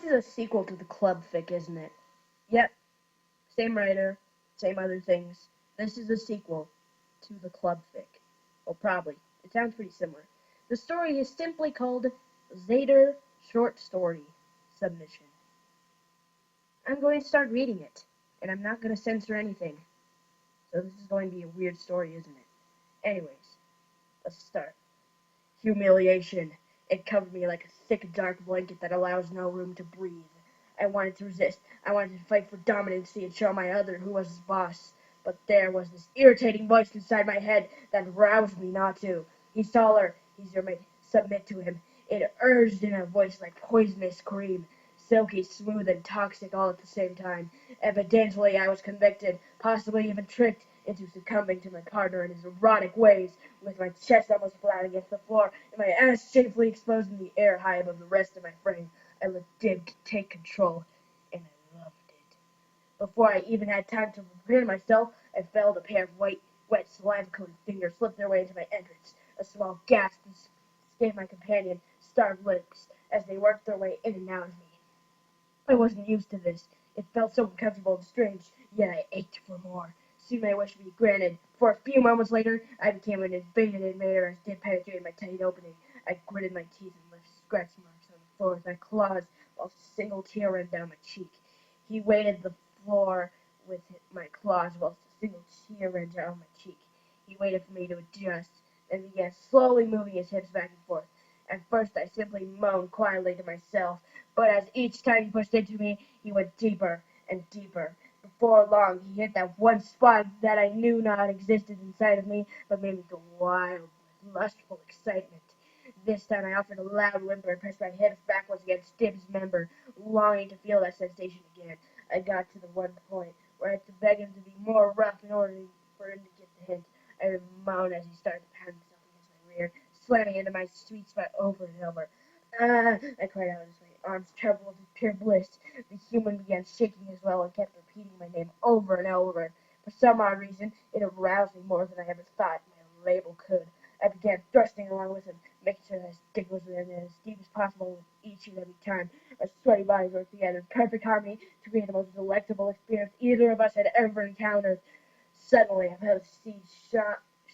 is a sequel to the club fic, isn't it? Yep, same writer, same other things. This is a sequel to the club fic. Well, probably. It sounds pretty similar. The story is simply called Zadr Short Story Submission. I'm going to start reading it, and I'm not going to censor anything. So this is going to be a weird story, isn't it? Anyways, let's start. Humiliation. It covered me like a thick, dark blanket that allows no room to breathe. I wanted to resist. I wanted to fight for dominancy and show my other who was his boss. But there was this irritating voice inside my head that roused me not to. He's taller. He's your mate. Submit to him. It urged in a voice like poisonous cream. Silky, smooth, and toxic all at the same time. Evidently, I was convicted, possibly even tricked, into succumbing to my partner in his erotic ways, with my chest almost flat against the floor and my ass shamefully exposed in the air high above the rest of my frame. I let Dib take control, and I loved it. Before I even had time to prepare myself, I felt a pair of white, wet, saliva-coated fingers slip their way into my entrance. A small gasp escaped my companion, starved lips, as they worked their way in and out of me. I wasn't used to this. It felt so uncomfortable and strange, yet I ached for more. Soon my wish would be granted, for a few moments later, I became an invaded invader as Dib penetrated my tight opening. I gritted my teeth and left scratch marks on the floor with my claws, while a single tear ran down my cheek. He weighted the floor with my claws, while a single tear ran down my cheek. He waited for me to adjust, then began slowly moving his hips back and forth. At first I simply moaned quietly to myself, but as each time he pushed into me, he went deeper and deeper. Before long, he hit that one spot that I knew not existed inside of me, but made me go wild with lustful excitement. This time I offered a loud whimper and pressed my hips backwards against Dib's member, longing to feel that sensation again. I got to the one point where I had to beg him to be more rough in order for him to get the hint. I would moan as he started to pound himself against my rear, slamming into my sweet spot over and over. Ah! I cried out as my arms trembled with pure bliss. The human began shaking as well and kept repeating my name over and over. For some odd reason, it aroused me more than I ever thought my label could. I began thrusting along with him, making sure that his dick was in as deep as possible with each and every time. Our sweaty bodies worked together in perfect harmony to create the most delectable experience either of us had ever encountered. Suddenly, I felt a seed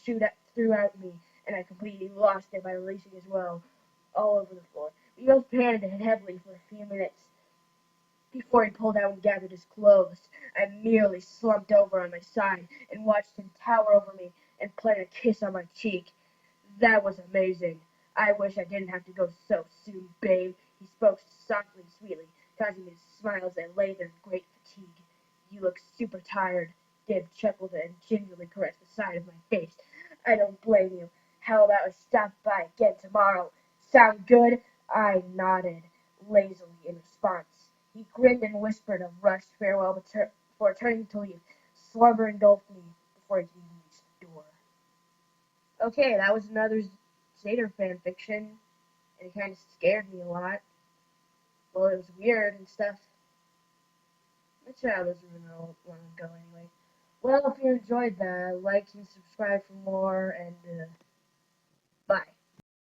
shoot throughout me, and I completely lost it by releasing as well, all over the floor. We both panted heavily for a few minutes before he pulled out and gathered his clothes. I merely slumped over on my side and watched him tower over me and plant a kiss on my cheek. That was amazing. I wish I didn't have to go so soon, babe. He spoke softly and sweetly, causing me to smile as I lay there in great fatigue. You look super tired. Dib chuckled and gingerly caressed the side of my face. I don't blame you. How about I stop by again tomorrow? Sound good? I nodded lazily in response. He grinned and whispered a rushed farewell before turning to leave. Slumber engulfed me before he could even reach the door. Okay, that was another Zadr fanfiction, and it kind of scared me a lot. Well, it was weird and stuff. My child was really long ago anyway. Well, if you enjoyed that, like and subscribe for more, and bye.